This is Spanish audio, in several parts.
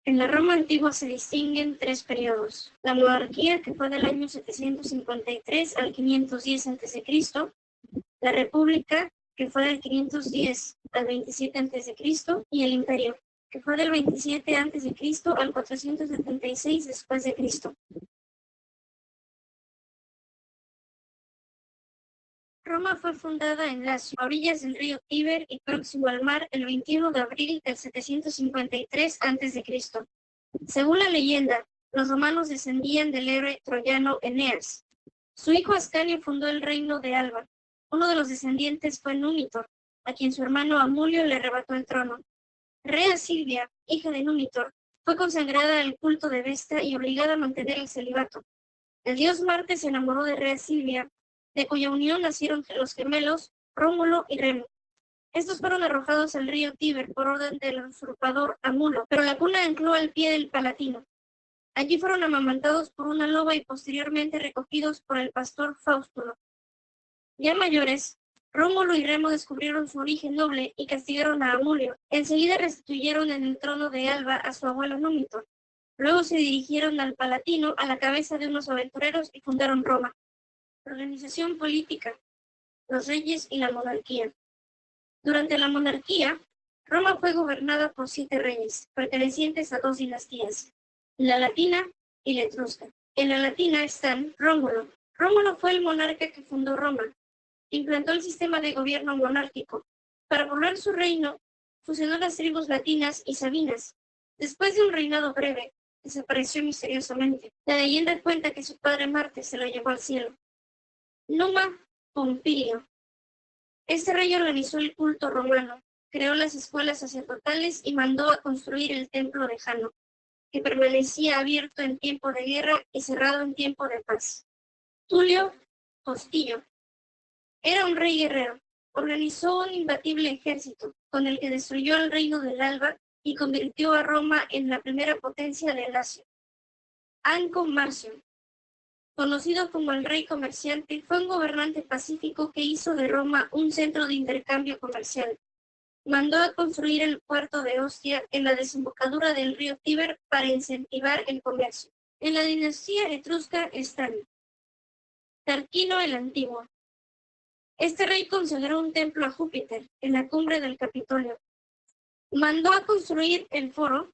En la Roma antigua se distinguen tres periodos: la monarquía, que fue del año 753 al 510 a.C., la república, que fue del 510 al 27 a.C., y el imperio, que fue del 27 a.C. al 476 después de Cristo. Roma fue fundada en Lacio, a orillas del río Tíber y próximo al mar, el 21 de abril del 753 a.C. Según la leyenda, los romanos descendían del héroe troyano Eneas. Su hijo Ascanio fundó el reino de Alba. Uno de los descendientes fue Numitor, a quien su hermano Amulio le arrebató el trono. Rea Silvia, hija de Numitor, fue consagrada al culto de Vesta y obligada a mantener el celibato. El dios Marte se enamoró de Rea Silvia, de cuya unión nacieron los gemelos Rómulo y Remo. Estos fueron arrojados al río Tíber por orden del usurpador Amulo, pero la cuna ancló al pie del Palatino. Allí fueron amamantados por una loba y posteriormente recogidos por el pastor Faustulo. Ya mayores, Rómulo y Remo descubrieron su origen noble y castigaron a Amulio. Enseguida restituyeron en el trono de Alba a su abuelo Númitor. Luego se dirigieron al Palatino a la cabeza de unos aventureros y fundaron Roma. Organización política: los reyes y la monarquía. Durante la monarquía, Roma fue gobernada por 7 reyes, pertenecientes a 2 dinastías, la latina y la etrusca. En la latina están Rómulo. Rómulo fue el monarca que fundó Roma. Implantó el sistema de gobierno monárquico. Para poblar su reino, fusionó las tribus latinas y sabinas. Después de un reinado breve, desapareció misteriosamente. La leyenda cuenta que su padre Marte se lo llevó al cielo. Numa Pompilio. Este rey organizó el culto romano, creó las escuelas sacerdotales y mandó a construir el templo de Jano, que permanecía abierto en tiempo de guerra y cerrado en tiempo de paz. Tulio Postillo era un rey guerrero. Organizó un imbatible ejército, con el que destruyó el reino del Alba y convirtió a Roma en la primera potencia de Lacio. Anco Marcio, conocido como el rey comerciante, fue un gobernante pacífico que hizo de Roma un centro de intercambio comercial. Mandó a construir el puerto de Ostia en la desembocadura del río Tíber para incentivar el comercio. En la dinastía etrusca están Tarquino el Antiguo. Este rey consagró un templo a Júpiter en la cumbre del Capitolio. Mandó a construir el foro,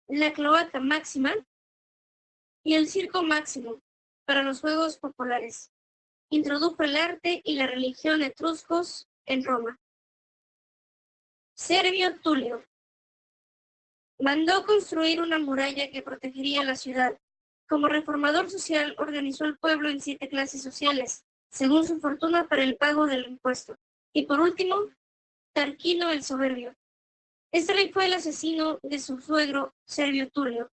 la cloaca máxima y el circo máximo para los juegos populares. Introdujo el arte y la religión etruscos en Roma. Servio Tulio mandó construir una muralla que protegería la ciudad. Como reformador social, organizó al pueblo en 7 clases sociales, según su fortuna, para el pago del impuesto. Y por último, Tarquino el Soberbio. Este rey fue el asesino de su suegro, Servio Tulio.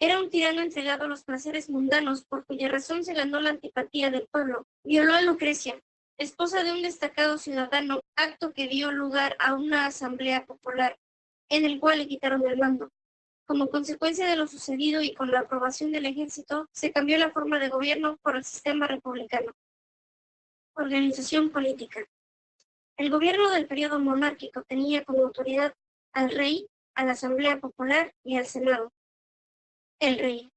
Era un tirano entregado a los placeres mundanos, por cuya razón se ganó la antipatía del pueblo. Violó a Lucrecia, esposa de un destacado ciudadano, acto que dio lugar a una asamblea popular, en el cual le quitaron el mando. Como consecuencia de lo sucedido y con la aprobación del ejército, se cambió la forma de gobierno por el sistema republicano. Organización política. El gobierno del periodo monárquico tenía como autoridad al rey, a la Asamblea Popular y al Senado. El rey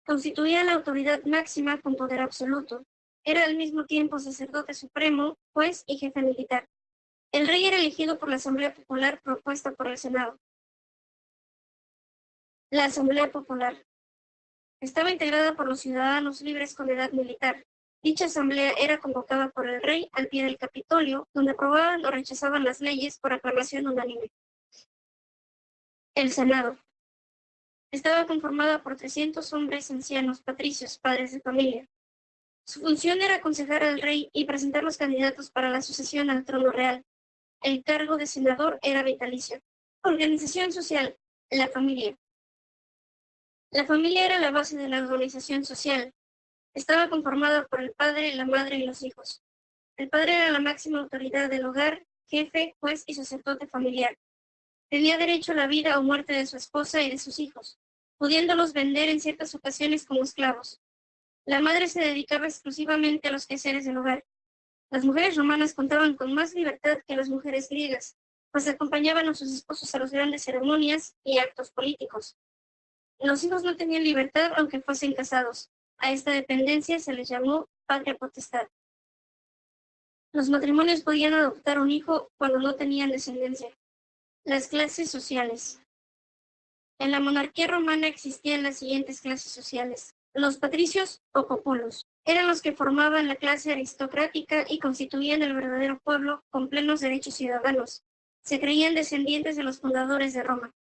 constituía la autoridad máxima con poder absoluto. Era al mismo tiempo sacerdote supremo, juez y jefe militar. El rey era elegido por la Asamblea Popular propuesta por el Senado. La Asamblea Popular estaba integrada por los ciudadanos libres con edad militar. Dicha asamblea era convocada por el rey al pie del Capitolio, donde aprobaban o rechazaban las leyes por aclamación unánime. El Senado estaba conformada por 300 hombres ancianos, patricios, padres de familia. Su función era aconsejar al rey y presentar los candidatos para la sucesión al trono real. El cargo de senador era vitalicio. Organización social: la familia. La familia era la base de la organización social. Estaba conformada por el padre, la madre y los hijos. El padre era la máxima autoridad del hogar, jefe, juez y sacerdote familiar. Tenía derecho a la vida o muerte de su esposa y de sus hijos, pudiéndolos vender en ciertas ocasiones como esclavos. La madre se dedicaba exclusivamente a los quehaceres del hogar. Las mujeres romanas contaban con más libertad que las mujeres griegas. pues acompañaban a sus esposos a las grandes ceremonias y actos políticos. Los hijos no tenían libertad aunque fuesen casados. A esta dependencia se les llamó patria potestad. Los matrimonios podían adoptar un hijo cuando no tenían descendencia. Las clases sociales. En la monarquía romana existían las siguientes clases sociales. Los patricios o populos eran los que formaban la clase aristocrática y constituían el verdadero pueblo con plenos derechos ciudadanos. Se creían descendientes de los fundadores de Roma.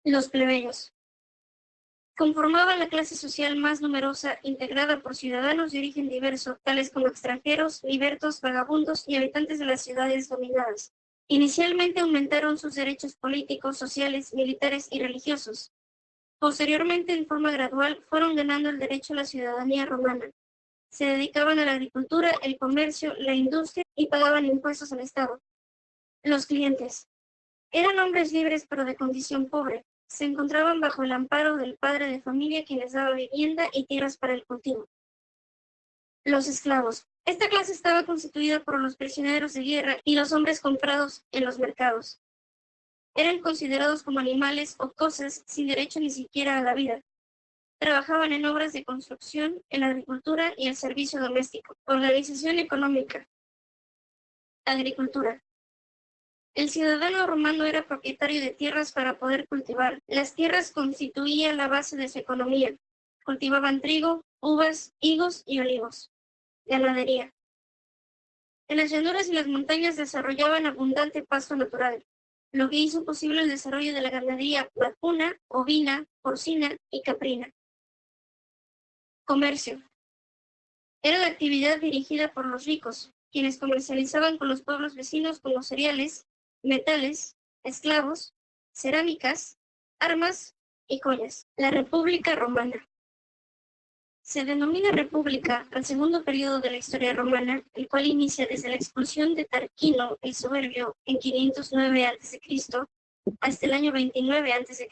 Los plebeyos conformaban la clase social más numerosa, integrada por ciudadanos de origen diverso, tales como extranjeros, libertos, vagabundos y habitantes de las ciudades dominadas. Inicialmente aumentaron sus derechos políticos, sociales, militares y religiosos. Posteriormente, en forma gradual, fueron ganando el derecho a la ciudadanía romana. Se dedicaban a la agricultura, el comercio, la industria y pagaban impuestos al Estado. Los clientes eran hombres libres pero de condición pobre. Se encontraban bajo el amparo del padre de familia quien les daba vivienda y tierras para el cultivo. Los esclavos. Esta clase estaba constituida por los prisioneros de guerra y los hombres comprados en los mercados. Eran considerados como animales o cosas sin derecho ni siquiera a la vida. Trabajaban en obras de construcción, en la agricultura y el servicio doméstico. Organización económica. Agricultura. El ciudadano romano era propietario de tierras para poder cultivar. Las tierras constituían la base de su economía. Cultivaban trigo, uvas, higos y olivos. Ganadería. En las llanuras y las montañas desarrollaban abundante pasto natural, lo que hizo posible el desarrollo de la ganadería vacuna, ovina, porcina y caprina. Comercio. Era la actividad dirigida por los ricos, quienes comercializaban con los pueblos vecinos como cereales, metales, esclavos, cerámicas, armas y joyas. La República Romana. Se denomina República al segundo periodo de la historia romana, el cual inicia desde la expulsión de Tarquino el Soberbio en 509 a.C. hasta el año 29 a.C.,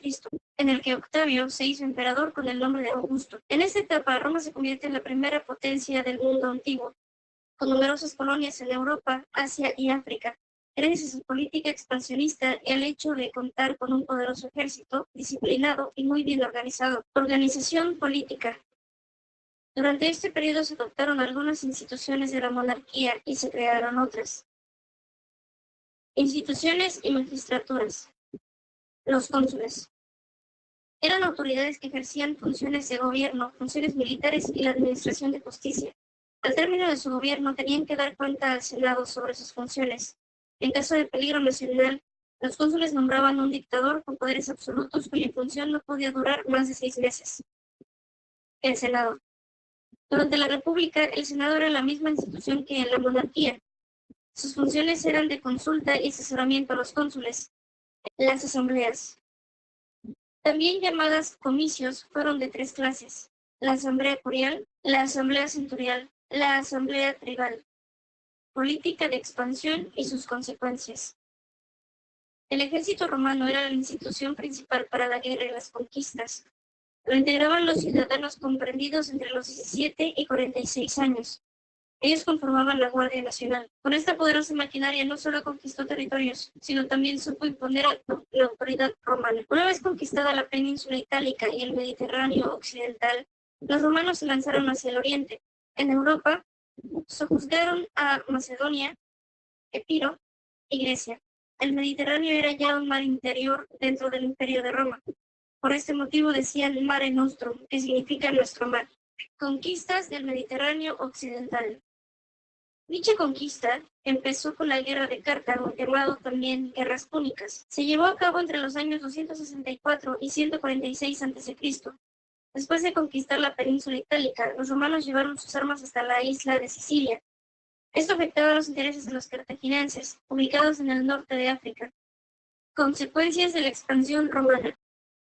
en el que Octavio se hizo emperador con el nombre de Augusto. En esta etapa, Roma se convierte en la primera potencia del mundo antiguo, con numerosas colonias en Europa, Asia y África. Gracias a su política expansionista y al hecho de contar con un poderoso ejército, disciplinado y muy bien organizado. Organización política. Durante este periodo se adoptaron algunas instituciones de la monarquía y se crearon otras. Instituciones y magistraturas. Los cónsules. Eran autoridades que ejercían funciones de gobierno, funciones militares y la administración de justicia. Al término de su gobierno tenían que dar cuenta al Senado sobre sus funciones. En caso de peligro nacional, los cónsules nombraban un dictador con poderes absolutos cuya función no podía durar más de 6 meses. El Senado. Durante la República, el Senado era la misma institución que en la monarquía. Sus funciones eran de consulta y asesoramiento a los cónsules. Las asambleas, también llamadas comicios, fueron de 3 clases: la asamblea curial, la asamblea centurial, la asamblea tribal. Política de expansión y sus consecuencias. El ejército romano era la institución principal para la guerra y las conquistas. Lo integraban los ciudadanos comprendidos entre los 17 y 46 años. Ellos conformaban la Guardia Nacional. Con esta poderosa maquinaria no solo conquistó territorios, sino también supo imponer la autoridad romana. Una vez conquistada la península itálica y el Mediterráneo occidental, los romanos se lanzaron hacia el oriente. En Europa, sojuzgaron a Macedonia, Epiro y Grecia. El Mediterráneo era ya un mar interior dentro del Imperio de Roma. Por este motivo decían Mare Nostrum, que significa nuestro mar. Conquistas del Mediterráneo occidental. Dicha conquista empezó con la guerra de Cartago, llamado también Guerras Púnicas. Se llevó a cabo entre los años 264 y 146 a.C. Después de conquistar la península itálica, los romanos llevaron sus armas hasta la isla de Sicilia. Esto afectaba los intereses de los cartagineses, ubicados en el norte de África. Consecuencias de la expansión romana.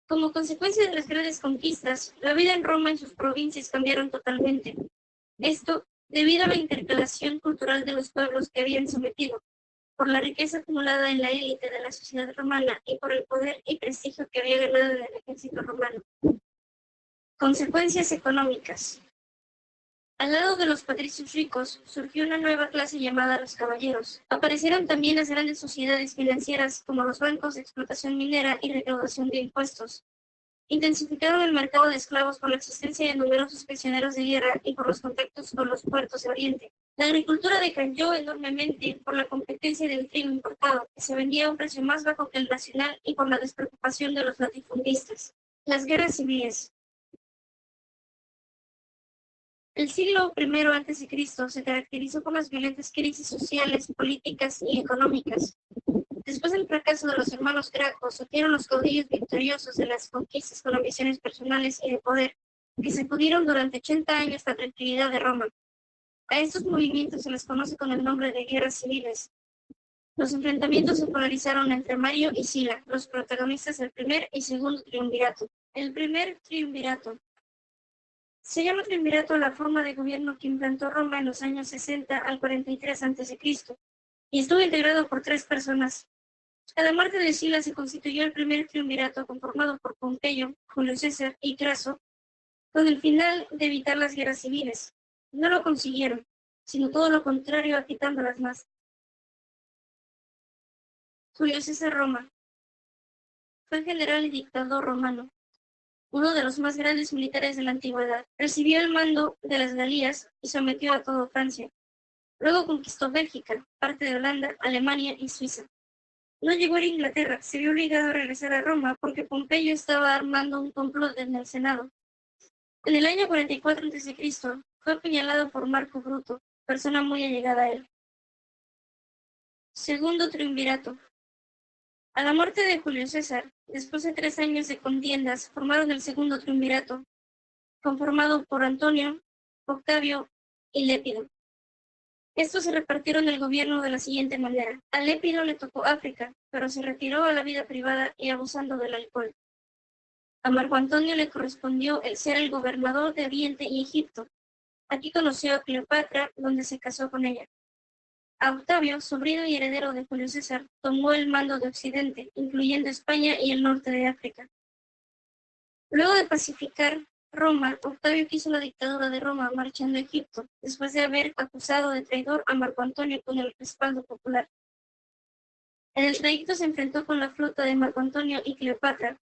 Como consecuencia de las grandes conquistas, la vida en Roma y sus provincias cambiaron totalmente. Esto debido a la intercalación cultural de los pueblos que habían sometido, por la riqueza acumulada en la élite de la sociedad romana y por el poder y prestigio que había ganado en el ejército romano. Consecuencias económicas. Al lado de los patricios ricos, surgió una nueva clase llamada los caballeros. Aparecieron también las grandes sociedades financieras como los bancos de explotación minera y recaudación de impuestos. Intensificaron el mercado de esclavos por la existencia de numerosos prisioneros de guerra y por los contactos con los puertos de Oriente. La agricultura decayó enormemente por la competencia del trigo importado, que se vendía a un precio más bajo que el nacional, y por la despreocupación de los latifundistas. Las guerras civiles. El siglo I a.C. se caracterizó por las violentas crisis sociales, políticas y económicas. Después del fracaso de los hermanos Gracos, surgieron los caudillos victoriosos de las conquistas con ambiciones personales y de poder, que sacudieron durante 80 años la tranquilidad de Roma. A estos movimientos se les conoce con el nombre de guerras civiles. Los enfrentamientos se polarizaron entre Mario y Sila, los protagonistas del primer y segundo triunvirato. El primer triunvirato. Se llama triunvirato a la forma de gobierno que implantó Roma en los años 60 al 43 a.C., y estuvo integrado por 3 personas. A la muerte de Sila se constituyó el primer triunvirato, conformado por Pompeyo, Julio César y Craso, con el final de evitar las guerras civiles. No lo consiguieron, sino todo lo contrario, agitándolas más. Julio César Roma. Fue general y dictador romano, uno de los más grandes militares de la antigüedad. Recibió el mando de las Galías y sometió a toda Francia. Luego conquistó Bélgica, parte de Holanda, Alemania y Suiza. No llegó a Inglaterra, se vio obligado a regresar a Roma porque Pompeyo estaba armando un complot en el Senado. En el año 44 a.C. fue apuñalado por Marco Bruto, persona muy allegada a él. Segundo triunvirato. A la muerte de Julio César, después de 3 años de contiendas, formaron el segundo triunvirato, conformado por Antonio, Octavio y Lépido. Estos se repartieron el gobierno de la siguiente manera. A Lépido le tocó África, pero se retiró a la vida privada y abusando del alcohol. A Marco Antonio le correspondió el ser el gobernador de Oriente y Egipto. Aquí conoció a Cleopatra, donde se casó con ella. A Octavio, sobrino y heredero de Julio César, tomó el mando de Occidente, incluyendo España y el norte de África. Luego de pacificar Roma, Octavio quiso la dictadura de Roma, marchando a Egipto, después de haber acusado de traidor a Marco Antonio con el respaldo popular. En el trayecto se enfrentó con la flota de Marco Antonio y Cleopatra.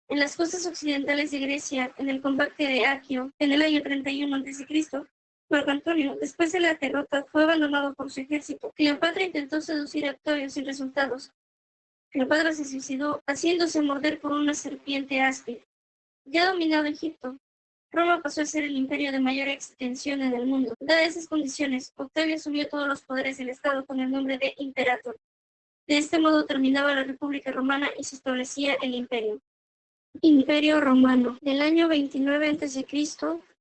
En las costas occidentales de Grecia, en el combate de Aquio, en el año 31 a.C., Marco Antonio, después de la derrota, fue abandonado por su ejército. Cleopatra intentó seducir a Octavio sin resultados. Cleopatra se suicidó haciéndose morder por una serpiente áspid. Ya dominado Egipto, Roma pasó a ser el imperio de mayor extensión en el mundo. Dadas esas condiciones, Octavio asumió todos los poderes del Estado con el nombre de Imperator. De este modo terminaba la República Romana y se establecía el imperio. Imperio Romano. Del año 29 a.C.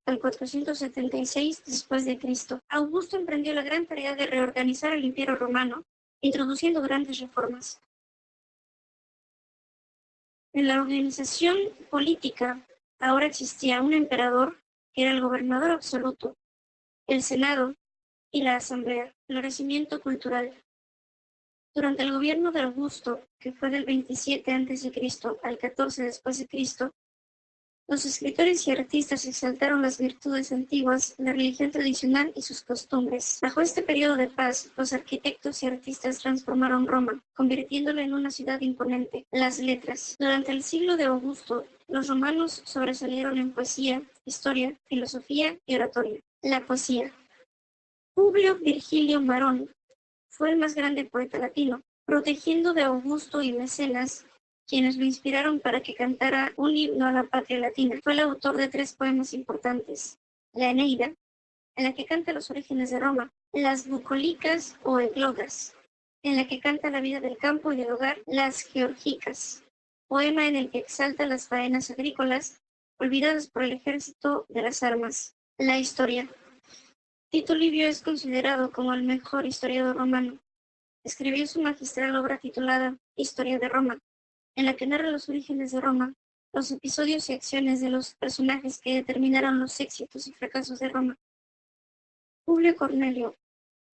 al 476 después de Cristo, Augusto emprendió la gran tarea de reorganizar el Imperio Romano, introduciendo grandes reformas. En la organización política, ahora existía un emperador, que era el gobernador absoluto, el Senado y la Asamblea. Florecimiento cultural. Durante el gobierno de Augusto, que fue del 27 a.C. al 14 después de Cristo, los escritores y artistas exaltaron las virtudes antiguas, la religión tradicional y sus costumbres. Bajo este periodo de paz, los arquitectos y artistas transformaron Roma, convirtiéndola en una ciudad imponente. Las letras. Durante el siglo de Augusto, los romanos sobresalieron en poesía, historia, filosofía y oratoria. La poesía. Publio Virgilio Varón fue el más grande poeta latino, protegiendo de Augusto y Mecenas, quienes lo inspiraron para que cantara un himno a la patria latina. Fue el autor de 3 poemas importantes: la Eneida, en la que canta los orígenes de Roma; las Bucólicas o Églogas, en la que canta la vida del campo y del hogar; las Georgicas, poema en el que exalta las faenas agrícolas, olvidadas por el ejército de las armas. La historia. Tito Livio es considerado como el mejor historiador romano. Escribió su magistral obra titulada Historia de Roma, en la que narra los orígenes de Roma, los episodios y acciones de los personajes que determinaron los éxitos y fracasos de Roma. Publio Cornelio,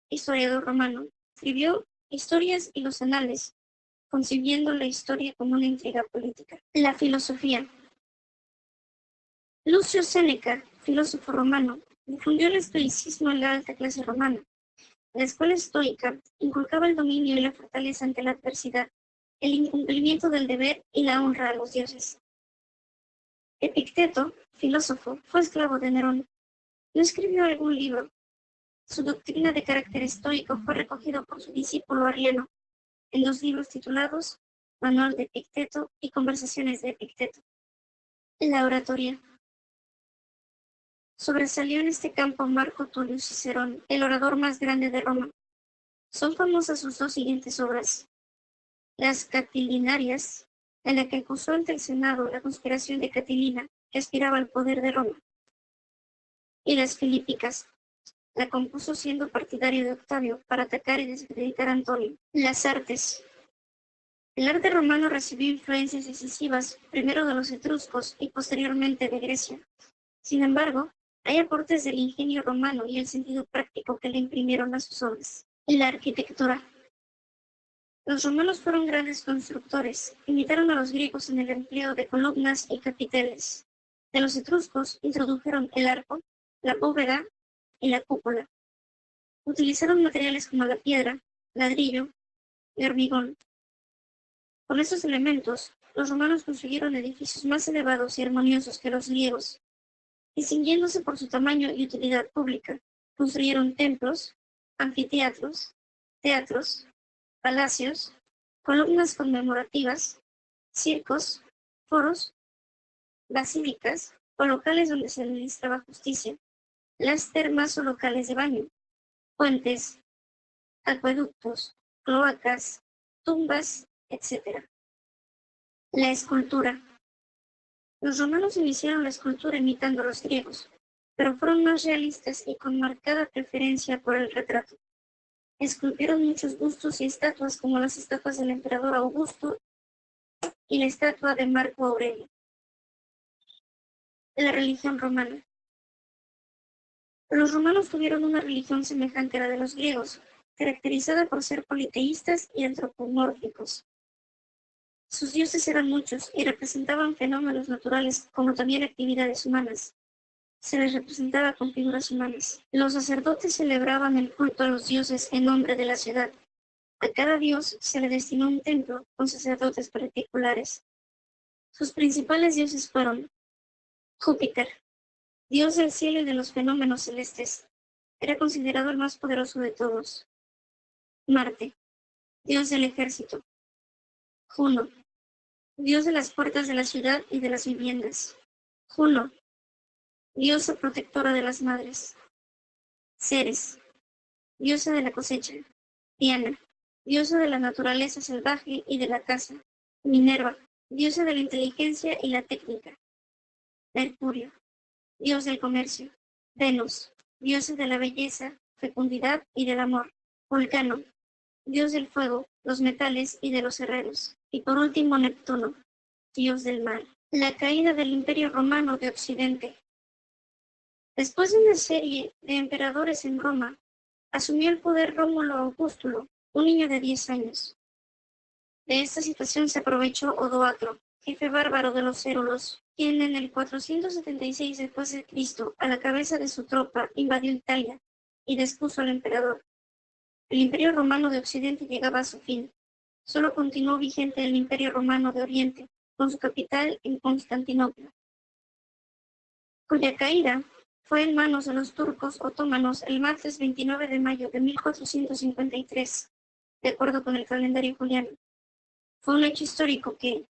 historiador romano, escribió Historias y los Anales, concibiendo la historia como una intriga política. La filosofía. Lucio Séneca, filósofo romano, Difundió el estoicismo en la alta clase romana. La escuela estoica inculcaba el dominio y la fortaleza ante la adversidad, el incumplimiento del deber y la honra a los dioses. Epicteto, filósofo, fue esclavo de Nerón. No escribió algún libro. Su doctrina de carácter estoico fue recogido por su discípulo Arriano en 2 libros titulados Manual de Epicteto y Conversaciones de Epicteto. La oratoria. Sobresalió en este campo Marco Tulio Cicerón, el orador más grande de Roma. Son famosas sus 2 siguientes obras: Las Catilinarias, en la que acusó ante el Senado la conspiración de Catilina, que aspiraba al poder de Roma, y Las Filípicas, la compuso siendo partidario de Octavio para atacar y desacreditar a Antonio. Las artes. El arte romano recibió influencias decisivas, primero de los etruscos y posteriormente de Grecia. Sin embargo, hay aportes del ingenio romano y el sentido práctico que le imprimieron a sus obras. La arquitectura. Los romanos fueron grandes constructores, imitaron a los griegos en el empleo de columnas y capiteles. De los etruscos introdujeron el arco, la bóveda y la cúpula. Utilizaron materiales como la piedra, ladrillo y hormigón. Con estos elementos, los romanos construyeron edificios más elevados y armoniosos que los griegos. Distinguiéndose por su tamaño y utilidad pública, construyeron templos, anfiteatros, teatros, palacios, columnas conmemorativas, circos, foros, basílicas o locales donde se administraba justicia, las termas o locales de baño, puentes, acueductos, cloacas, tumbas, etc. La escultura. Los romanos iniciaron la escultura imitando a los griegos, pero fueron más realistas y con marcada preferencia por el retrato. Esculpieron muchos bustos y estatuas como las estatuas del emperador Augusto y la estatua de Marco Aurelio. La religión romana. Los romanos tuvieron una religión semejante a la de los griegos, caracterizada por ser politeístas y antropomórficos. Sus dioses eran muchos y representaban fenómenos naturales como también actividades humanas. Se les representaba con figuras humanas. Los sacerdotes celebraban el culto a los dioses en nombre de la ciudad. A cada dios se le destinó un templo con sacerdotes particulares. Sus principales dioses fueron Júpiter, dios del cielo y de los fenómenos celestes. Era considerado el más poderoso de todos. Marte, dios del ejército. Juno, dios de las puertas de la ciudad y de las viviendas. Juno, diosa protectora de las madres. Ceres, diosa de la cosecha. Diana, diosa de la naturaleza salvaje y de la caza. Minerva, diosa de la inteligencia y la técnica. Mercurio, dios del comercio. Venus, diosa de la belleza, fecundidad y del amor. Vulcano, dios del fuego, los metales y de los herreros. Y por último Neptuno, dios del mar. La caída del Imperio Romano de Occidente. Después de una serie de emperadores en Roma, asumió el poder Rómulo Augustulo, un niño de 10 años. De esta situación se aprovechó Odoacro, jefe bárbaro de los érulos, quien en el 476 d.C., a la cabeza de su tropa, invadió Italia y despuso al emperador. El Imperio Romano de Occidente llegaba a su fin. Solo continuó vigente el Imperio Romano de Oriente, con su capital en Constantinopla, cuya caída fue en manos de los turcos otomanos el martes 29 de mayo de 1453, de acuerdo con el calendario juliano. Fue un hecho histórico que,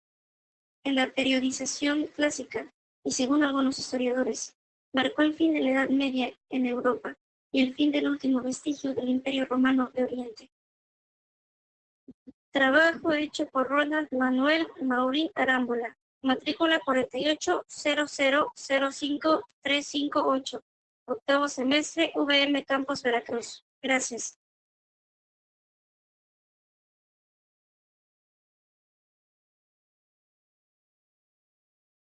en la periodización clásica, y según algunos historiadores, marcó el fin de la Edad Media en Europa y el fin del último vestigio del Imperio Romano de Oriente. Trabajo hecho por Ronald Manuel Maurín Arámbula, matrícula 4800055358, octavo semestre, VM Campus Veracruz. Gracias.